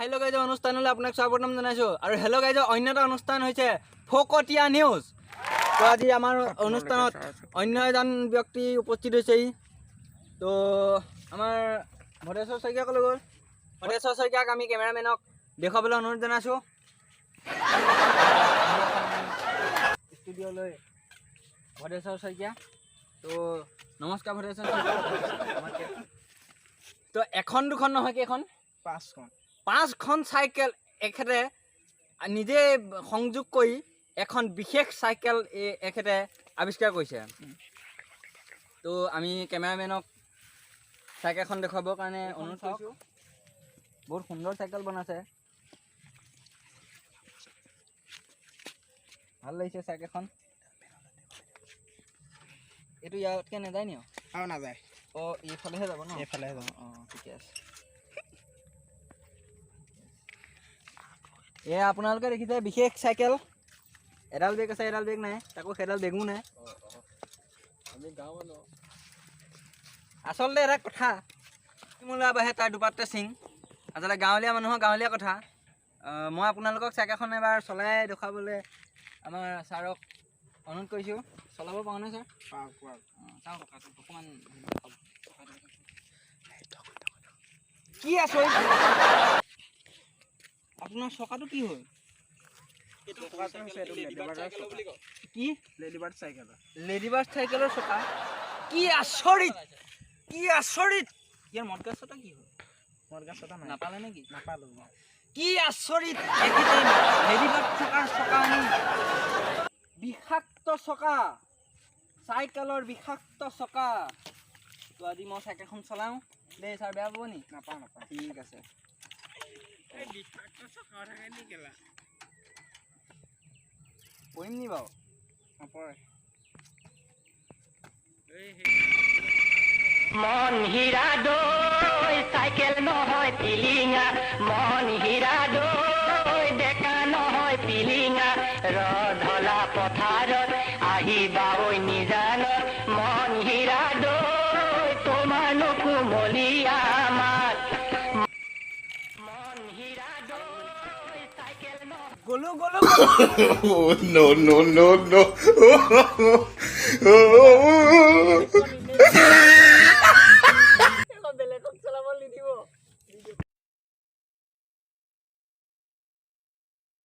Hello' গাইজৰ অনুষ্ঠানলৈ আপোনাক স্বাগতম জনাইছোঁ আৰু হেল্ল' গাইজৰ অন্য এটা অনুষ্ঠান হৈছে ফকতীয়া নিউজ। তো আজি আমাৰ অনুষ্ঠানত অন্য এজন ব্যক্তি উপস্থিত হৈছেহি। তো আমাৰ ভদেশ্বৰ শইকীয়া ক'লৈ গ'ল? ভদেশ্বৰ শইকীয়াক আমি কেমেৰামেনক দেখুৱাবলৈ অনুৰোধ জনাইছোঁ। ষ্টুডিঅ'লৈ ভদেশ্বৰ শইকীয়া। তো নমস্কাৰ ভদেশ্বৰ শইকীয়া। তো এখন দুখন নহয় কেইখন? 5খন চাইকেল এখেতে নিজে সংযোগ কৰি এখন বিশেষ চাইকেল এখেতে আৱিষ্কাৰ কৰিছে। তো আমি কেমেৰামেনক চাইকেলখন দেখুৱাবৰ কাৰণে অনুৰোধ কৰিছোঁ। বহুত সুন্দৰ চাইকেল বনাইছে, ভাল লাগিছে চাইকেলখন। এইটো ইয়াতকৈ নাযায় নি? আৰু নাযায়। অঁ, এইফালেহে যাব ন? এইফালেহে যাব। অঁ, ঠিকে আছে। এয়া আপোনালোকে দেখিছে বিশেষ চাইকেল। এডাল বেগ আছে, এডাল বেগ নাই, তাকো সেইডাল বেগো নাই। আচলতে এটা কথা, মোলা বাঢ়ে তাৰ দুপাততে চিং। আচলতে গাঁৱলীয়া মানুহৰ গাঁৱলীয়া কথা। মই আপোনালোকক চাইকেলখন এবাৰ চলাই দেখুৱাবলৈ আমাৰ ছাৰক অনুৰোধ কৰিছোঁ। চলাব পাৰোঁ নে ছাৰ? চাওঁ টকাটো অকণমান। কি আচৰিত, আপোনাৰ চকাটো কি হ'ল? কি লেডিবাৰ্ড চাইকেল? লেডিবাৰ্ড চাইকেলৰ চকা? কি আচৰিত, কি আচৰিত! ইয়াৰ মদগাছ চকা কি হ'ল? মদগাছ চকা নাপালে নেকি? নাপালোঁ। কি আচৰিত! লেডিবাৰ্ড চকাৰ চকা আনি বিষাক্ত চকা, চাইকেলৰ বিষাক্ত চকা। তো আজি মই চাইকেলখন চলাওঁ দেই। ছাৰ বেয়া পাব নি? নাপাওঁ। ঠিক আছে। কৰিম নি বাৰু? নপৰে। মন হীৰা দৈ চাইকেল নহয় পিলিঙা, মন হীৰা দৈ ডেকা নহয় পিলিঙা, ৰধলা পথাৰত আহিবা ঐ নিজানত, মন হীৰা দৈ তোমাৰ নকুমলীয়া মাত, মন হীৰা দৈ চাইকেল নহয়। গলো Oh, no.